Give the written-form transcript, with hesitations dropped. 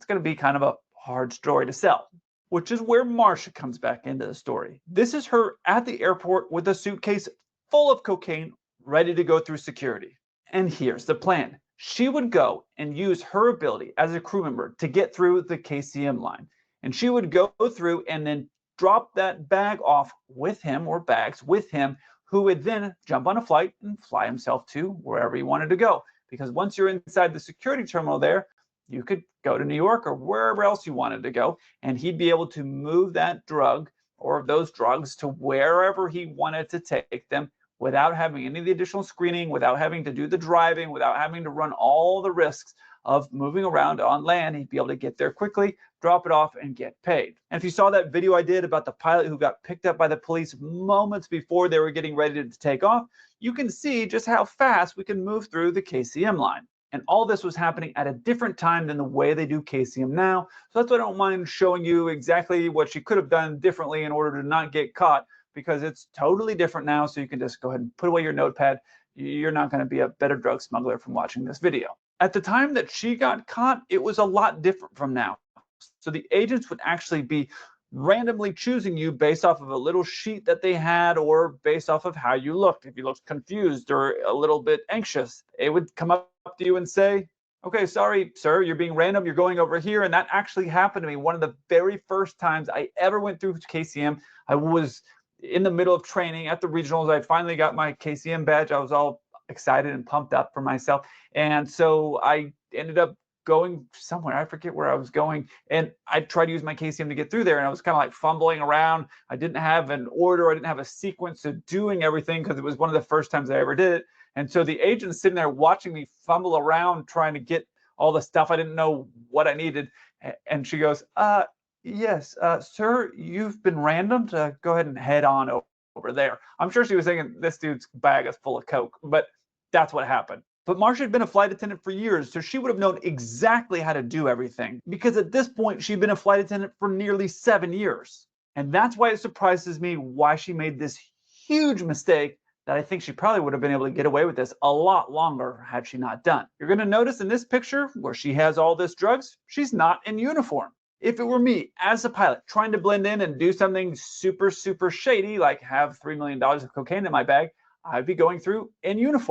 it's going to be kind of a hard story to sell. Which is where Marcia comes back into the story. This is her at the airport with a suitcase full of cocaine ready to go through security. And here's the plan. She would go and use her ability as a crew member to get through the KCM line. And she would go through and then drop that bag off with him, or bags with him, who would then jump on a flight and fly himself to wherever he wanted to go. Because once you're inside the security terminal there, you could go to New York or wherever else you wanted to go, and he'd be able to move that drug or those drugs to wherever he wanted to take them without having any of the additional screening, without having to do the driving, without having to run all the risks of moving around on land. He'd be able to get there quickly, drop it off, and get paid. And if you saw that video I did about the pilot who got picked up by the police moments before they were getting ready to take off, you can see just how fast we can move through the KCM line. And all this was happening at a different time than the way they do KCM now. So that's why I don't mind showing you exactly what she could have done differently in order to not get caught, because it's totally different now. So you can just go ahead and put away your notepad. You're not going to be a better drug smuggler from watching this video. At the time that she got caught, it was a lot different from now. So the agents would actually be randomly choosing you based off of a little sheet that they had, or based off of how you looked. If you looked confused or a little bit anxious, it would come up to you and say, okay, sorry, sir, you're being random, you're going over here. And that actually happened to me one of the very first times I ever went through KCM. I was in the middle of training at the regionals. I finally got my KCM badge. I was all excited and pumped up for myself. And so I ended up going somewhere. I forget where I was going. And I tried to use my KCM to get through there. And I was kind of like fumbling around. I didn't have an order. I didn't have a sequence of doing everything, because it was one of the first times I ever did it. And so the agent's sitting there watching me fumble around trying to get all the stuff. I didn't know what I needed. And she goes, yes, sir, you've been randomed. Go ahead and head on over there. I'm sure she was thinking this dude's bag is full of coke, but that's what happened. But Marcia had been a flight attendant for years, so she would have known exactly how to do everything, because at this point, she'd been a flight attendant for nearly 7 years. And that's why it surprises me why she made this huge mistake that I think she probably would have been able to get away with this a lot longer had she not done. You're going to notice in this picture where she has all this drugs, she's not in uniform. If it were me as a pilot trying to blend in and do something super, super shady, like have $3 million of cocaine in my bag, I'd be going through in uniform.